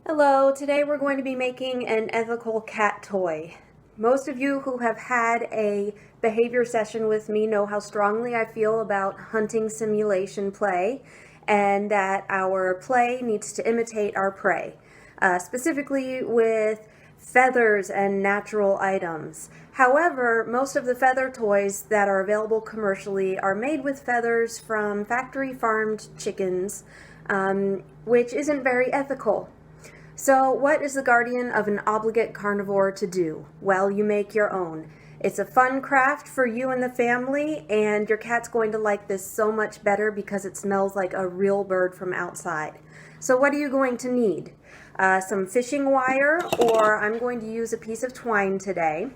Hello, today we're going to be making an ethical cat toy. Most of you who have had a behavior session with me know how strongly I feel about hunting simulation play and that our play needs to imitate our prey, specifically with feathers and natural items. However, most of the feather toys that are available commercially are made with feathers from factory farmed chickens, which isn't very ethical. So, what is the guardian of an obligate carnivore to do? Well, you make your own. It's a fun craft for you and the family, and your cat's going to like this so much better because it smells like a real bird from outside. So, what are you going to need? Some fishing wire, or I'm going to use a piece of twine today.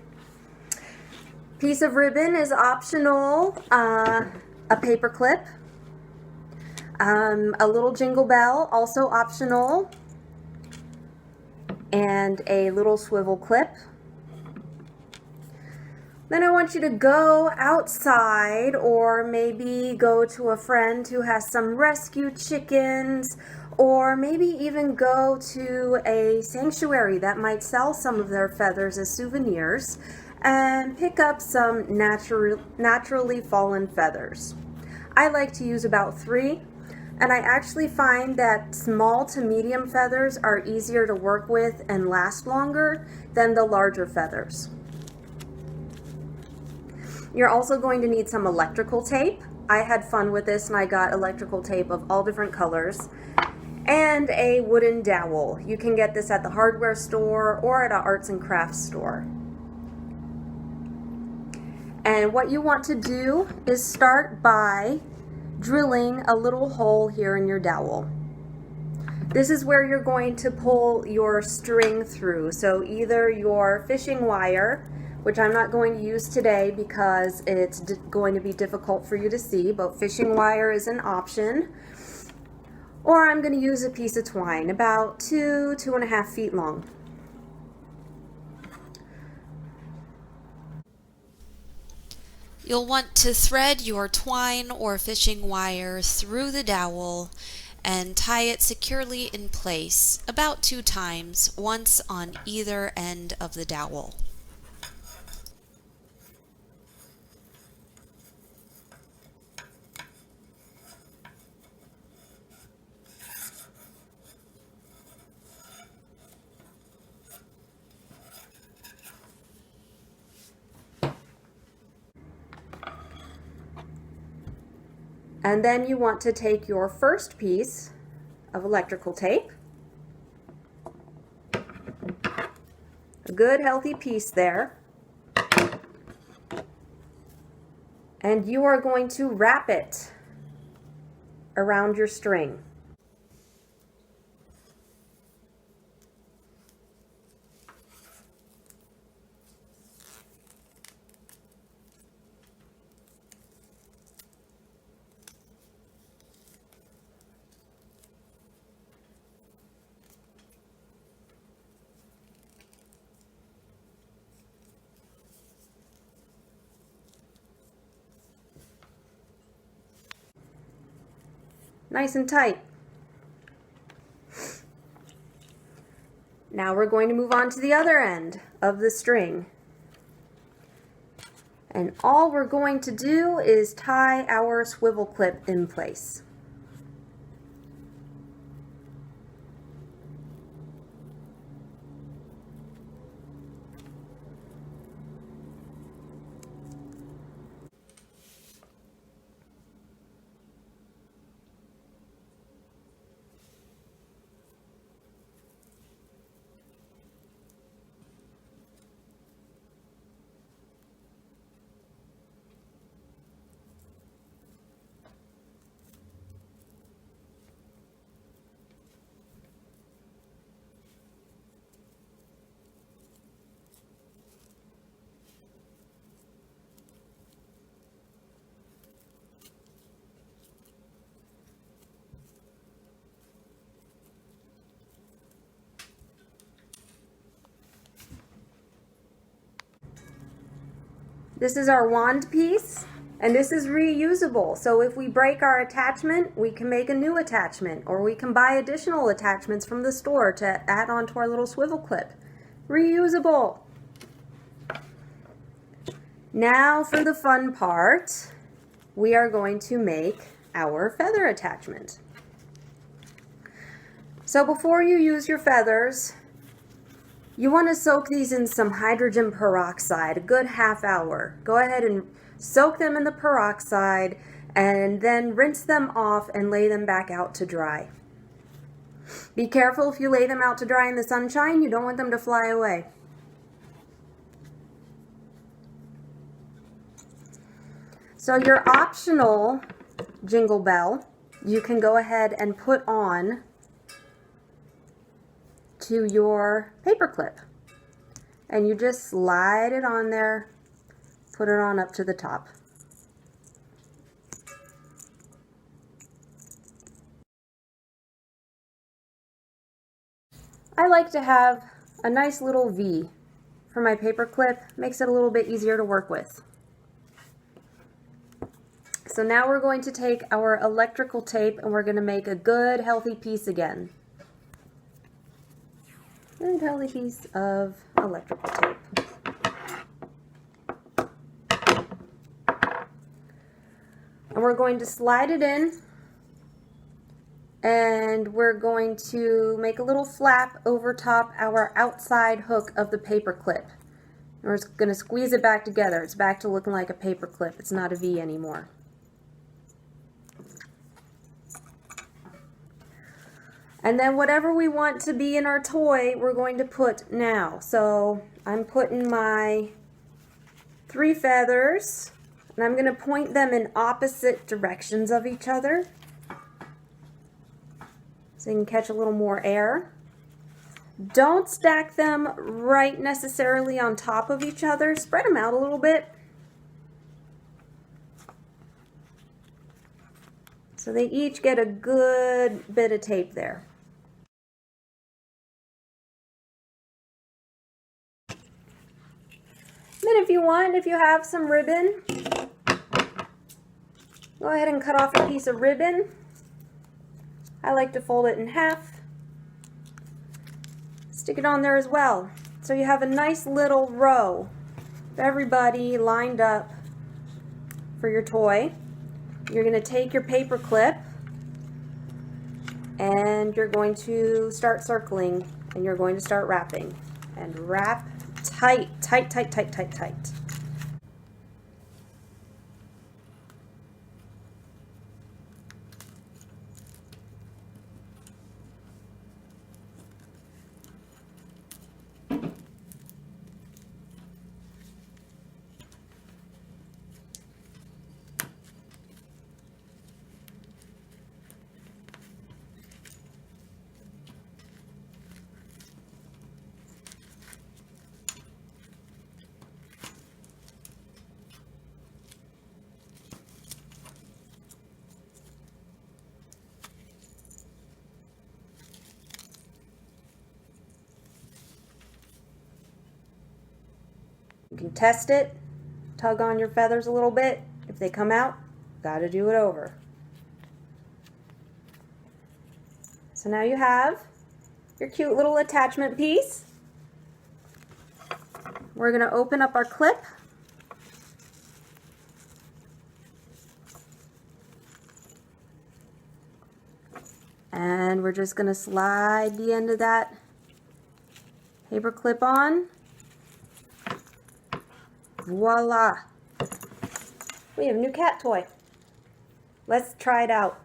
Piece of ribbon is optional, a paper clip, a little jingle bell, also optional, and a little swivel clip. Then I want you to go outside or maybe go to a friend who has some rescue chickens, or maybe even go to a sanctuary that might sell some of their feathers as souvenirs and pick up some naturally fallen feathers. I like to use about 3. And I actually find that small to medium feathers are easier to work with and last longer than the larger feathers. You're also going to need some electrical tape. I had fun with this and I got electrical tape of all different colors. And a wooden dowel. You can get this at the hardware store or at an arts and crafts store. And what you want to do is start by drilling a little hole here in your dowel. This is where you're going to pull your string through. So either your fishing wire, which I'm not going to use today because it's going to be difficult for you to see, but fishing wire is an option, or I'm going to use a piece of twine about 2.5 feet long. You'll want to thread your twine or fishing wire through the dowel and tie it securely in place about 2 times, once on either end of the dowel. And then you want to take your first piece of electrical tape, a good healthy piece there, and you are going to wrap it around your string. Nice and tight. Now we're going to move on to the other end of the string. And all we're going to do is tie our swivel clip in place. This is our wand piece. And this is reusable. So if we break our attachment, we can make a new attachment, or we can buy additional attachments from the store to add on to our little swivel clip. Reusable. Now for the fun part, we are going to make our feather attachment. So before you use your feathers, you want to soak these in some hydrogen peroxide, a good half hour. Go ahead and soak them in the peroxide and then rinse them off and lay them back out to dry. Be careful if you lay them out to dry in the sunshine, you don't want them to fly away. So your optional jingle bell, you can go ahead and put on to your paper clip. And you just slide it on there, put it on up to the top. I like to have a nice little V for my paper clip, makes it a little bit easier to work with. So now we're going to take our electrical tape and we're going to make a good healthy piece again. Good healthy piece of electrical tape. And we're going to slide it in and we're going to make a little flap over top our outside hook of the paper clip. And we're just going to squeeze it back together. It's back to looking like a paper clip. It's not a V anymore. And then whatever we want to be in our toy, we're going to put now. So I'm putting my 3 feathers, and I'm going to point them in opposite directions of each other, so you can catch a little more air. Don't stack them right necessarily on top of each other. Spread them out a little bit, so they each get a good bit of tape there. Then if you have some ribbon, go ahead and cut off a piece of ribbon. I like to fold it in half. Stick it on there as well. So you have a nice little row of everybody lined up for your toy. You're going to take your paper clip and you're going to start circling and you're going to start wrapping. And wrap tight, tight, tight, tight, tight, tight. You can test it, tug on your feathers a little bit. If they come out, gotta do it over. So now you have your cute little attachment piece. We're gonna open up our clip. And we're just gonna slide the end of that paper clip on. Voila! We have a new cat toy. Let's try it out.